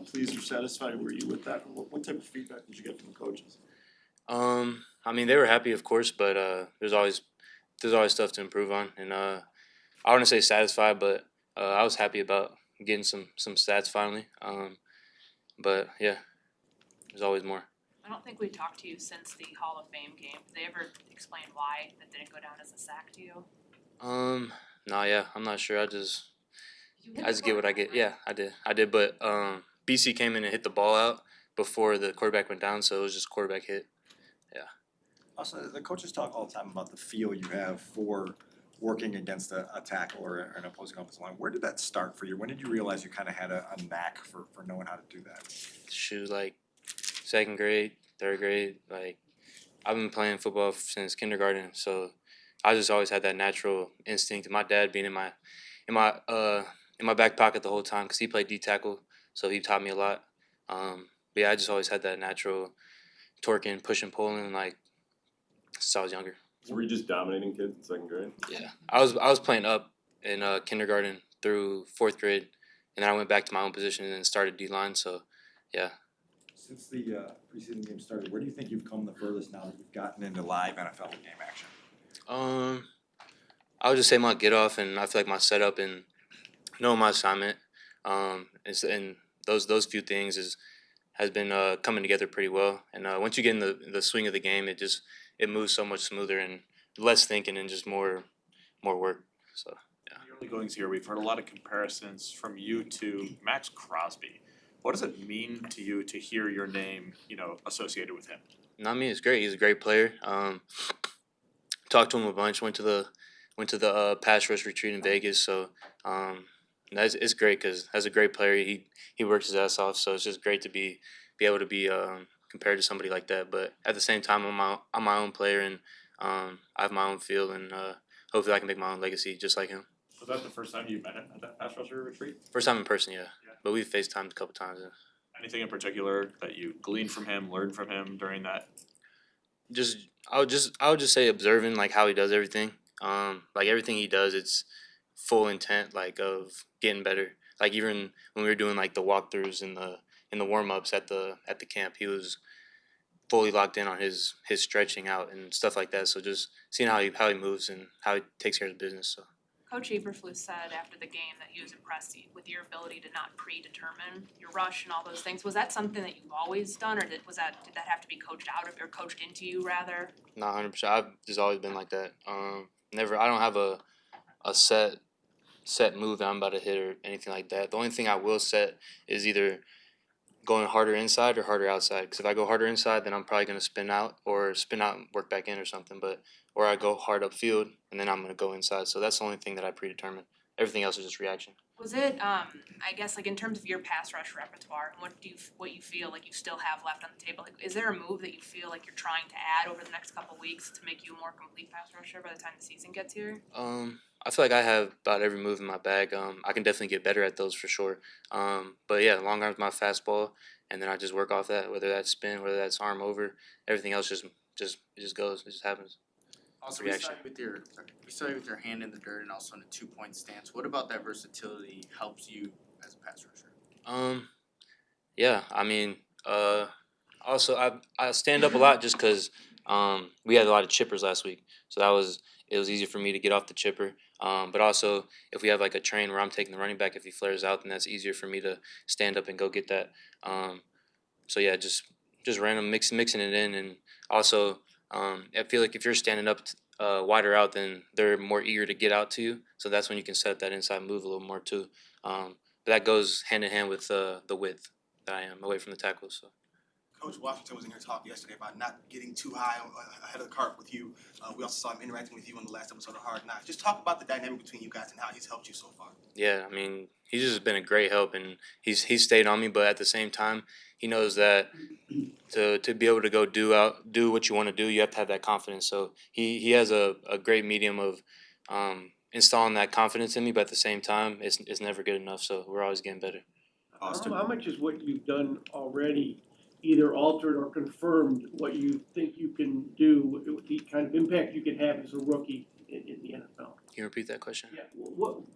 pleased or satisfied were you with that? And what type of feedback did you get from the coaches? I mean, they were happy, of course, but there's always stuff to improve on, and I wouldn't say satisfied, but I was happy about getting some stats finally. But yeah, there's always more. I don't think we talked to you since the Hall of Fame game. Did they ever explain why that didn't go down as a sack to you? No, yeah, I'm not sure. You hit I the just get what I quarterback, get. right? Yeah, I did. But BC came in and hit the ball out before the quarterback went down, so it was just quarterback hit. Yeah. Also, the coaches talk all the time about the feel you have for working against a tackle or an opposing offensive line. Where did that start for you? When did you realize you kind of had a knack for knowing how to do that? Shoot, like second grade, third grade. Like I've been playing football since kindergarten, so I just always had that natural instinct. My dad being in my uh in my back pocket the whole time because he played D tackle, so he taught me a lot. But yeah, I just always had that natural torquing, pushing, pulling like since I was younger. Were you just dominating kids in second grade? Yeah, I was playing up in kindergarten through fourth grade, and then I went back to my own position and then started D line. So yeah, Since the preseason game started, where do you think you've come the furthest now that you've gotten into live NFL game action? um, I would just say my get off and I feel like my setup and knowing my assignment, and those few things has been coming together pretty well. And once you get in the swing of the game, it moves so much smoother and less thinking and just more work. So yeah. In the early goings here, we've heard a lot of comparisons from you to Max Crosby. What does it mean to you to hear your name, associated with him? Not me. It's great. He's a great player. Talked to him a bunch. Went to the pass rush retreat in Vegas. So it's great because as a great player, he works his ass off. So it's just great to be able to be compared to somebody like that. But at the same time, I'm my own player and I have my own field and hopefully I can make my own legacy just like him. Was that the first time you met him at that pass rusher retreat? First time in person, yeah. Yeah. But we've FaceTimed a couple times. Yeah. Anything in particular that you gleaned from him, learned from him during that? I would just say observing like how he does everything. Like everything he does, it's full intent like of getting better. Like even when we were doing like the walkthroughs in the warm ups at the camp, he was fully locked in on his stretching out and stuff like that. So just seeing how he moves and how he takes care of the business. So. Coach Eberflus said after the game that he was impressed with your ability to not predetermine your rush and all those things. Was that something that you've always done, or did that have to be coached out of or coached into you rather? No, 100%. I've just always been like that. Never. I don't have a set move that I'm about to hit or anything like that. The only thing I will set is either going harder inside or harder outside. Because if I go harder inside, then I'm probably gonna spin out and work back in or something. Or I go hard upfield and then I'm gonna go inside. So that's the only thing that I predetermine. Everything else is just reaction. Was it I guess like in terms of your pass rush repertoire and what you feel like you still have left on the table? Like, is there a move that you feel like you're trying to add over the next couple weeks to make you a more complete pass rusher by the time the season gets here? I feel like I have about every move in my bag. I can definitely get better at those for sure. But yeah, long arm's my fastball, and then I just work off that. Whether that's spin, whether that's arm over, everything else just goes. It just happens. Also, Reaction. we saw you with your hand in the dirt and also in a 2-point stance. What about that versatility helps you as a pass rusher? Yeah, I mean, also I stand up a lot just because we had a lot of chippers last week, so it was easier for me to get off the chipper. But also, if we have like a train where I'm taking the running back, if he flares out, then that's easier for me to stand up and go get that. So yeah, just random mixing it in, and also I feel like if you're standing up wider out, then they're more eager to get out to you. So that's when you can set that inside move a little more too. But that goes hand in hand with the width that I am away from the tackles. So. Coach Washington was in here talking yesterday about not getting too high ahead of the cart with you. We also saw him interacting with you on the last episode of Hard Knocks. Just talk about the dynamic between you guys and how he's helped you so far. Yeah, I mean, he's just been a great help, and he's stayed on me. But at the same time, he knows that to be able to go do what you want to do, you have to have that confidence. So he has a great medium of installing that confidence in me. But at the same time, it's never good enough. So we're always getting better. How much is what you've done already either altered or confirmed what you think you can do, the kind of impact you can have as a rookie in the NFL? Can you repeat that question? Yeah,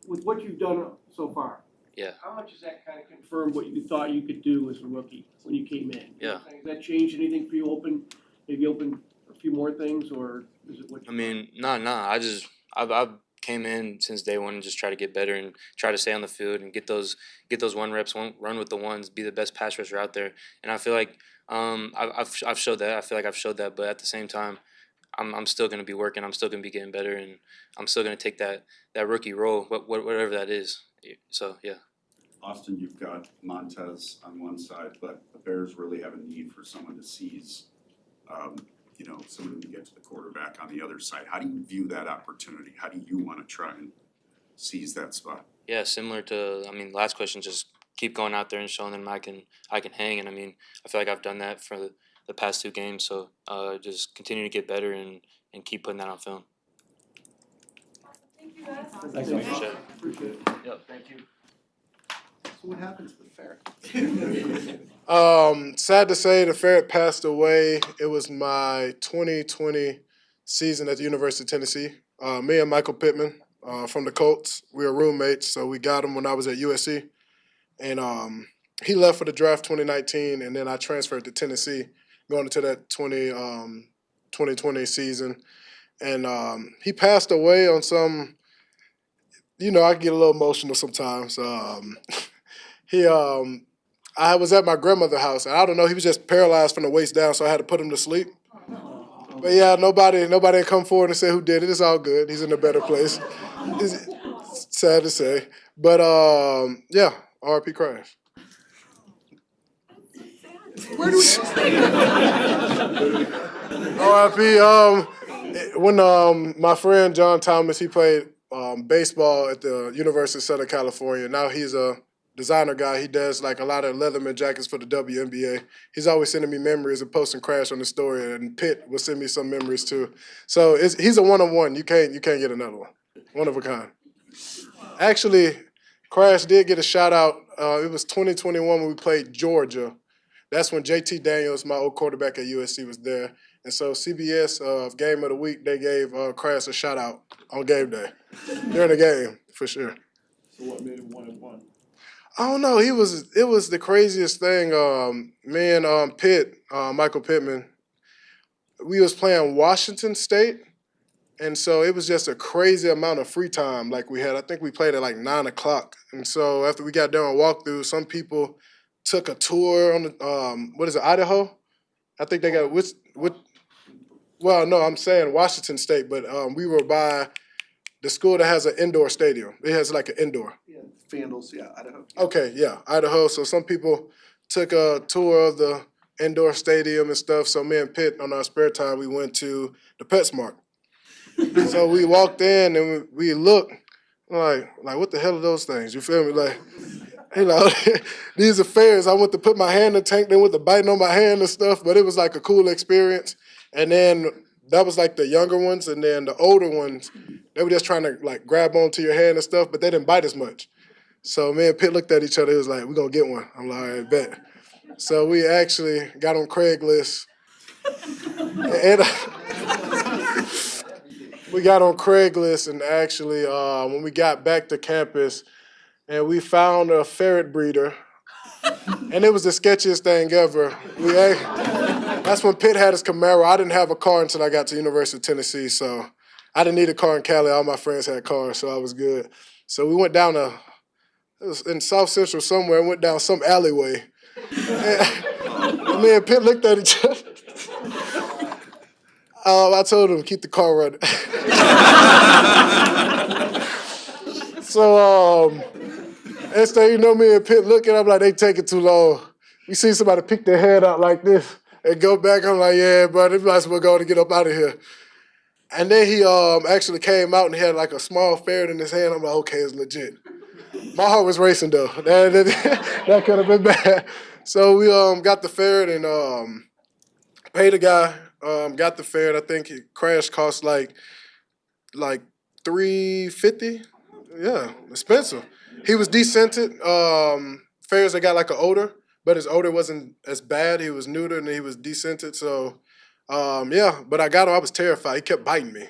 with what you've done so far, Yeah. How much has that kind of confirmed what you thought you could do as a rookie when you came in? Yeah. Has that changed anything for you? Maybe open a few more things, or is it what you? I mean, nah. I've came in since day one and just try to get better and try to stay on the field and get those 1 reps, run with the ones, be the best pass rusher out there. And I feel like I've showed that. I feel like I've showed that, but at the same time, I'm still gonna be working. I'm still gonna be getting better, and I'm still gonna take that rookie role, whatever that is. So yeah. Austin, you've got Montez on one side, but the Bears really have a need for someone to seize, someone to get to the quarterback on the other side. How do you view that opportunity? How do you want to try and seize that spot? Yeah, similar to last question, just keep going out there and showing them I can hang, and I feel like I've done that for the past 2 games. So just continue to get better and keep putting that on film. Thank you guys. Thanks, Appreciate it. Appreciate it. Yep, thank you. So what happens to the ferret? Sad to say, the ferret passed away. It was my 2020 season at the University of Tennessee. Me and Michael Pittman from the Colts, we were roommates, so we got him when I was at USC. And he left for the draft 2019, and then I transferred to Tennessee going into that 2020 season. And he passed away on some, I get a little emotional sometimes. I was at my grandmother's house, and I don't know, he was just paralyzed from the waist down, so I had to put him to sleep. But yeah, nobody come forward and say who did it. It's all good. He's in a better place. It's sad to say. But yeah, R.I.P. Crash. Where do we R.I.P. When my friend John Thomas, he played baseball at the University of Southern California. Now he's a designer guy. He does like a lot of Leatherman jackets for the WNBA. He's always sending me memories and posting Crash on the story, and Pitt will send me some memories too. So he's a one-on-one. You can't get another one. One of a kind. Actually, Crash did get a shout out. It was 2021 when we played Georgia. That's when JT Daniels, my old quarterback at USC, was there. And so CBS Game of the Week, they gave Crash a shout out on game day during the game for sure. So what made it 1-1? I don't know. It was the craziest thing. Me and Michael Pittman, we was playing Washington State, and so it was just a crazy amount of free time like we had. I think we played at like 9 o'clock. And so after we got done with walkthrough, some people took a tour on the Idaho? I think they got well, no, I'm saying Washington State, but we were by the school that has an indoor stadium. It has like an indoor. Yeah, Vandals, yeah, Idaho. Okay, yeah, Idaho. So some people took a tour of the indoor stadium and stuff. So me and Pitt, on our spare time, we went to the PetSmart. So we walked in and we looked like what the hell are those things? You feel me? Like, these are fairs. I went to put my hand in the tank, then went to biting on my hand and stuff. But it was like a cool experience. And then that was like the younger ones, and then the older ones, they were just trying to like grab onto your hand and stuff, but they didn't bite as much. So me and Pitt looked at each other. It was like, we're going to get one. I'm like, all right, bet. So we actually got on Craigslist. And we got on Craigslist, and actually when we got back to campus, and we found a ferret breeder. And it was the sketchiest thing ever. That's when Pitt had his Camaro. I didn't have a car until I got to University of Tennessee, so I didn't need a car in Cali. All my friends had cars, so I was good. So we went down it was in South Central somewhere, and went down some alleyway. And me and Pitt looked at each other. I told him, keep the car running. So, next thing me and Pitt looking, I'm like, they taking too long. We see somebody pick their head out like this and go back. I'm like, yeah, bro, they might as well go to get up out of here. And then he actually came out and he had like a small ferret in his hand. I'm like, okay, it's legit. My heart was racing though. That could have been bad. So we got the ferret and paid a guy. Got the ferret. I think Crash cost like $350. Yeah, expensive. He was descented. Ferrets that got like an odor, but his odor wasn't as bad. He was neutered and he was descented. So, yeah, but I got him. I was terrified. He kept biting me.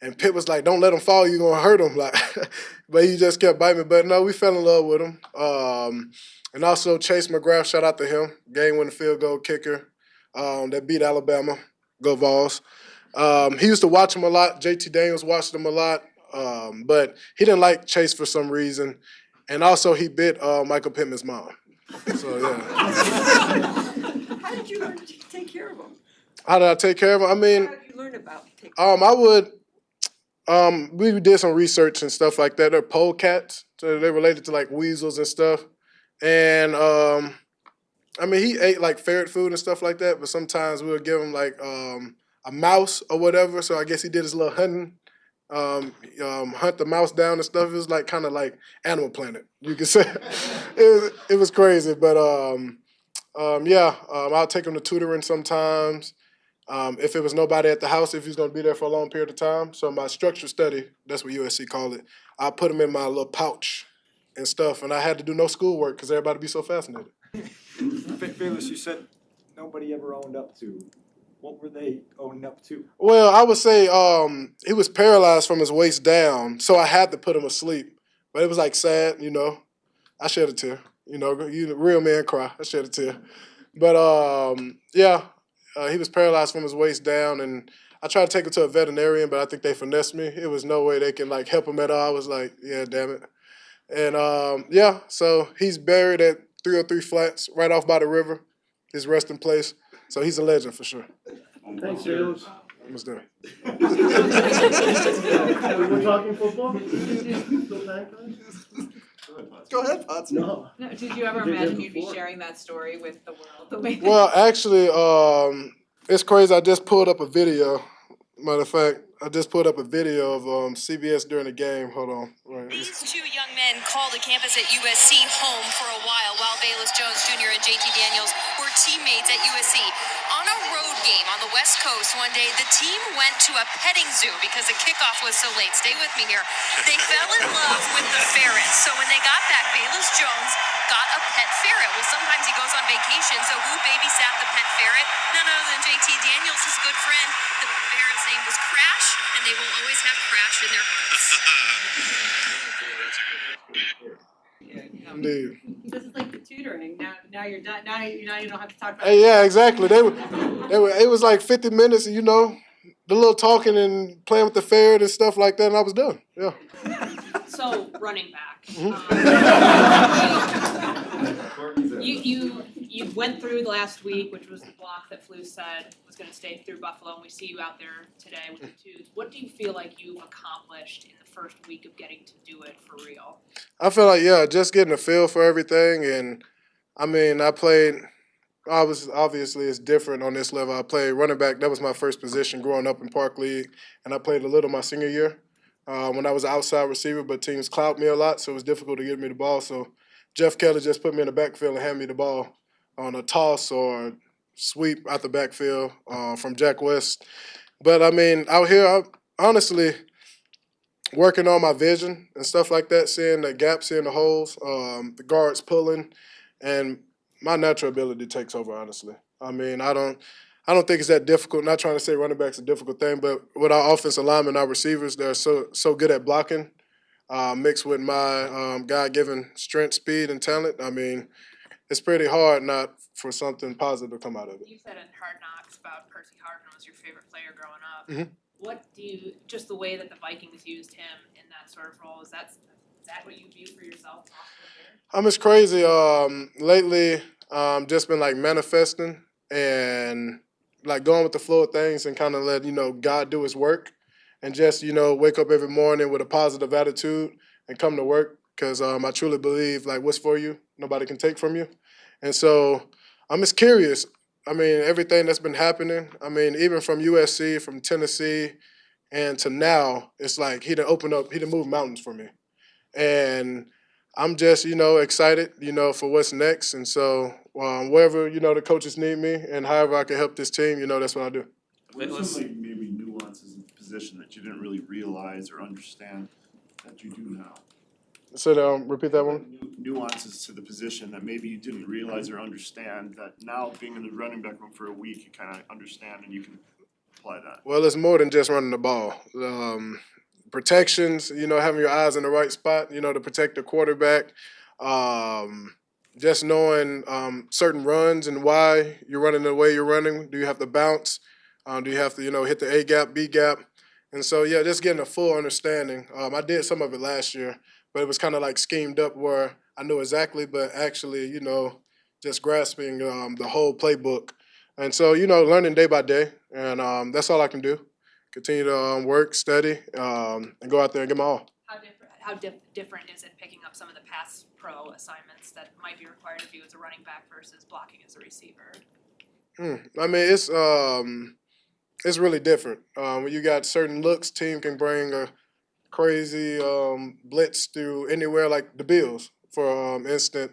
And Pitt was like, "Don't let him fall. You're gonna hurt him." Like, but he just kept biting me. But no, we fell in love with him. And also Chase McGrath, shout out to him, game-winning field goal kicker that beat Alabama. Go Vols. He used to watch him a lot. JT Daniels watched him a lot, but he didn't like Chase for some reason. And also he bit Michael Pittman's mom. So yeah. How did you learn to take care of them? How did I take care of him? I mean, How did you learn about taking I would. We did some research and stuff like that. They're polecats, so they're related to like weasels and stuff. And I mean, he ate like ferret food and stuff like that. But sometimes we would give him like a mouse or whatever. So I guess he did his little hunting, hunt the mouse down and stuff. It was like kind of like Animal Planet, you could say. it was crazy, but yeah, I'll take him to tutoring sometimes. If it was nobody at the house, if he's going to be there for a long period of time. So my structured study, that's what USC called it, I put him in my little pouch and stuff, and I had to do no schoolwork because everybody be so fascinated. Velus, you said nobody ever owned up to. What were they owning up to? Well, I would say he was paralyzed from his waist down, so I had to put him asleep. But it was like sad, you know. I shed a tear. You know, you real man cry. I shed a tear. But yeah. He was paralyzed from his waist down, and I tried to take him to a veterinarian, but I think they finessed me. It was no way they can like help him at all. I was like, yeah, damn it. And yeah, so he's buried at 303 Flats, right off by the river, his resting place. So he's a legend for sure. Thanks, Jaylon. Almost done. We're talking football? Still time for it? Go ahead, Potts. No. No, did you ever You did that imagine you'd be before. sharing that story with the world the way that Well, actually, it's crazy. I just pulled up a video. Matter of fact, I just pulled up a video of CBS during the game. Hold on. Right. These two young men called the campus at USC home for a while Velus Jones Jr. and JT Daniels were teammates at USC. On a road game on the West Coast one day, the team went to a petting zoo because the kickoff was so late. Stay with me here. They fell in love with the ferrets. So when they got back, Velus Jones got a pet ferret. Well, sometimes he goes on vacation, so who babysat the pet ferret? None other than JT Daniels, his good friend. The ferret's name was Crash, and they will always have Crash in their hearts. Indeed. This is like the tutoring. Now you're done. Now you don't have to talk about Hey, yeah, exactly. They were. It was like 50 minutes, you know, the little talking and playing with the ferret and stuff like that, and I was done. Yeah. So running back, you went through the last week, which was the block that Flu said was going to stay through Buffalo, and we see you out there today with the twos. What do you feel like you've accomplished in the first week of getting to do it for real? I feel like, yeah, just getting a feel for everything. And, I mean, obviously it's different on this level. I played running back. That was my first position growing up in Park League. And I played a little my senior year when I was an outside receiver, but teams clout me a lot, so it was difficult to get me the ball. So Jeff Kelly just put me in the backfield and handed me the ball on a toss or sweep out the backfield from Jack West. But, I mean, out here, I honestly – working on my vision and stuff like that, seeing the gaps, seeing the holes, the guards pulling, and my natural ability takes over, honestly. I mean, I don't think it's that difficult. Not trying to say running back's a difficult thing, but with our offensive linemen, our receivers, they're so good at blocking, mixed with my God-given strength, speed, and talent. I mean, it's pretty hard not for something positive to come out of it. You said in Hard Knocks about Percy Harvin was your favorite player growing up. Mhm. What do you, just the way that the Vikings used him in that sort of role, is that what you view for yourself? It's crazy. Lately, just been like manifesting and like going with the flow of things and kind of let, God do his work and just, wake up every morning with a positive attitude and come to work because I truly believe like what's for you, nobody can take from you. And so I'm just curious. I mean, everything that's been happening, I mean, even from USC, from Tennessee, and to now, it's like he done moved mountains for me. And I'm just, excited, for what's next. And so wherever, the coaches need me and however I can help this team, that's what I do. What are some like maybe nuances in the position that you didn't really realize or understand that you do now? So repeat that one. Nuances to the position that maybe you didn't realize or understand that now being in the running back room for a week you kind of understand and you can apply that? Well, it's more than just running the ball. Protections, having your eyes in the right spot, to protect the quarterback. Um, just knowing certain runs and why you're running the way you're running. Do you have to bounce? Do you have to, hit the A gap, B gap? And so, yeah, just getting a full understanding. I did some of it last year, but it was kind of like schemed up where I knew exactly, but actually, just grasping the whole playbook. And so, learning day by day, and that's all I can do. Continue to work, study, and go out there and get my all. Different is it picking up some of the pass pro assignments that might be required of you as a running back versus blocking as a receiver? I mean, it's really different. When you got certain looks, team can bring a crazy blitz through anywhere, like the Bills, for instant.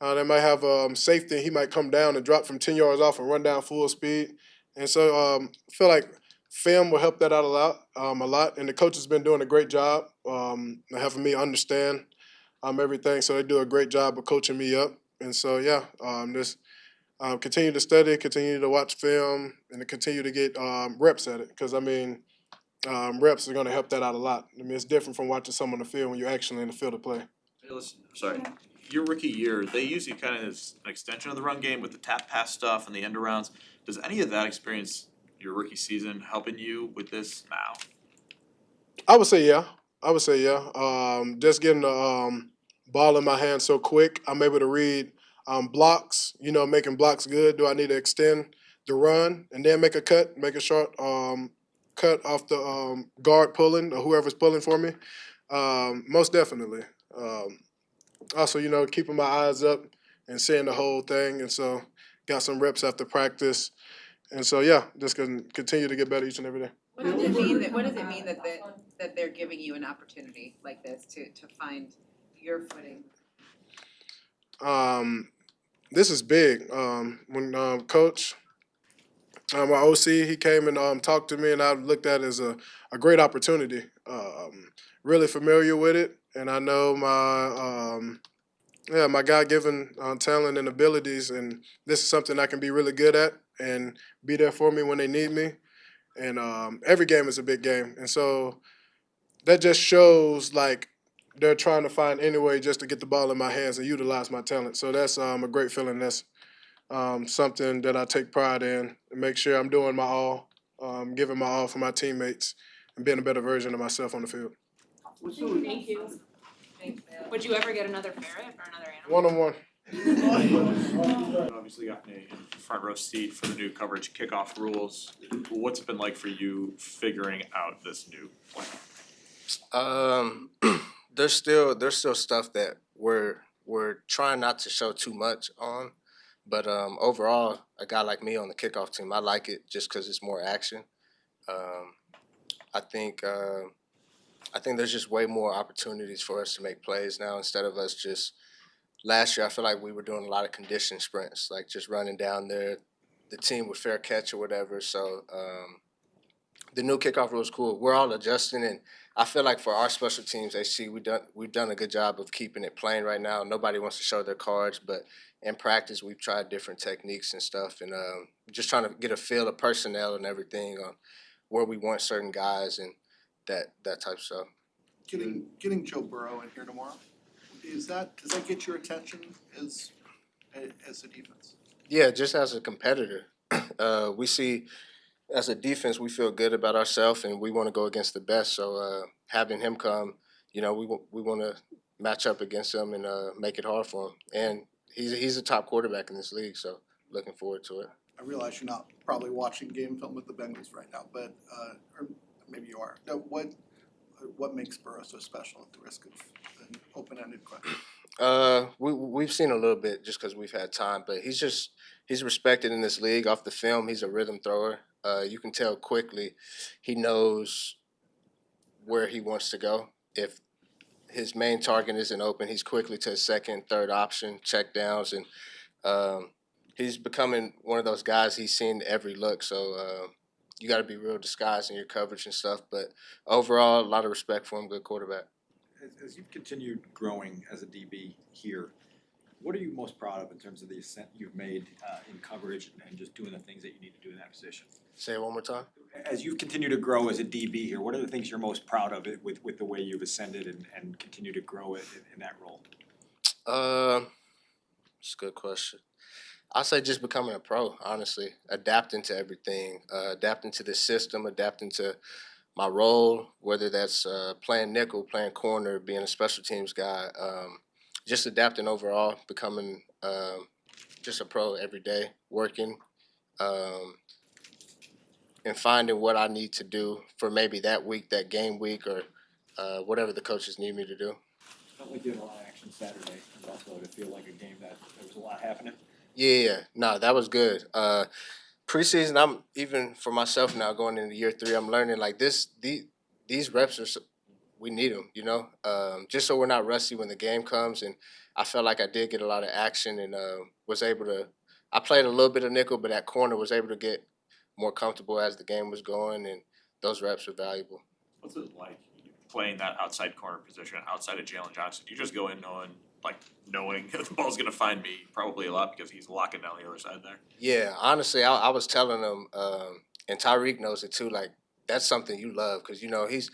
They might have safety. He might come down and drop from 10 yards off and run down full speed. And so I feel like film will help that out a lot. And the coach has been doing a great job having me understand everything. So they do a great job of coaching me up. And so, yeah, just continue to study, continue to watch film, and to continue to get reps at it. Because, reps are going to help that out a lot. It's different from watching someone on the field when you're actually in the field of play. Hey, listen, sorry. Your rookie year, they use you kind of as an extension of the run game with the tap pass stuff and the end arounds. Does any of that experience your rookie season helping you with this now? I would say yeah. Just getting the ball in my hand so quick, I'm able to read blocks, making blocks good. Do I need to extend the run and then make a cut, make a short cut off the guard pulling or whoever's pulling for me? Most definitely. Also, keeping my eyes up and seeing the whole thing. And so got some reps after practice. And so, yeah, just continue to get better each and every day. What does it mean that they're giving you an opportunity like this to find your footing? This is big. When Coach, my OC, he came and talked to me, and I looked at it as a great opportunity. Really familiar with it, and I know my God-given talent and abilities, and this is something I can be really good at and be there for me when they need me. And every game is a big game, and so that just shows like they're trying to find any way just to get the ball in my hands and utilize my talent. So that's a great feeling. That's something that I take pride in and make sure I'm doing my all, giving my all for my teammates, and being a better version of myself on the field. Thank you. Would you ever get another ferret or another animal? One-on-one. You've obviously gotten a front row seat for the new coverage kickoff rules. What's it been like for you figuring out this new plan? There's still stuff that we're trying not to show too much on, but overall, a guy like me on the kickoff team, I like it just because it's more action. I think there's just way more opportunities for us to make plays now instead of us just. Last year, I feel like we were doing a lot of condition sprints, like just running down there, the team with fair catch or whatever. So the new kickoff rule is cool. We're all adjusting, and I feel like for our special teams, HC, we've done a good job of keeping it plain right now. Nobody wants to show their cards, but in practice, we've tried different techniques and stuff, and just trying to get a feel of personnel and everything on where we want certain guys and that type of stuff. Getting Joe Burrow in here tomorrow. Does that get your attention as a defense? Yeah, just as a competitor, we see as a defense we feel good about ourselves and we want to go against the best. So having him come, we want to match up against him and make it hard for him. And he's a top quarterback in this league, so looking forward to it. I realize you're not probably watching game film with the Bengals right now, but or maybe you are. What makes Burrow so special at the risk of an open-ended question? We've seen a little bit just because we've had time, but he's respected in this league. Off the film, he's a rhythm thrower. You can tell quickly he knows where he wants to go. If his main target isn't open, he's quickly to his second, third option, check downs, and he's becoming one of those guys he's seen every look. So you got to be real disguised in your coverage and stuff. But overall, a lot of respect for him, good quarterback. As you've continued growing as a DB here, What are you most proud of in terms of the ascent you've made in coverage and just doing the things that you need to do in that position? Say it one more time. As you continue to grow as a DB here, what are the things you're most proud of it with the way you've ascended and continue to grow it in that role? It's a good question. I'll say just becoming a pro, honestly, adapting to everything, adapting to the system, adapting to my role, whether that's playing nickel, playing corner, being a special teams guy, just adapting overall, becoming just a pro every day, working, and finding what I need to do for maybe that week, that game week, or whatever the coaches need me to do. Felt like you had a lot of action Saturday in Buffalo to feel like a game that there was a lot happening. Yeah, no, that was good. Preseason, I'm even for myself now going into year 3. I'm learning like these reps we need them, you know, just so we're not rusty when the game comes. And I felt like I did get a lot of action and was able to. I played a little bit of nickel, but at corner was able to get more comfortable as the game was going, and those reps were valuable. What's it like playing that outside corner position outside of Jaylon Johnson? You just go in knowing the ball's gonna find me probably a lot because he's locking down the other side there. Yeah, honestly, I was telling him, and Tyreek knows it too. Like that's something you love because you know he's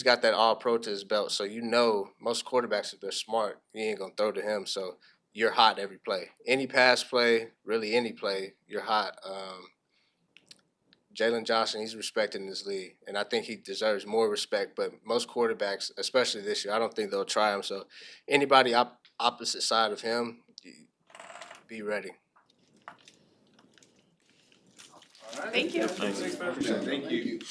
got that all pro to his belt. So you know most quarterbacks, if they're smart, you ain't gonna throw to him. So you're hot every play. Any pass play, really any play, you're hot. Jaylon Johnson, he's respected in this league, and I think he deserves more respect. But most quarterbacks, especially this year, I don't think they'll try him. So anybody opposite side of him, be ready. Thank you. Thanks. Thank you.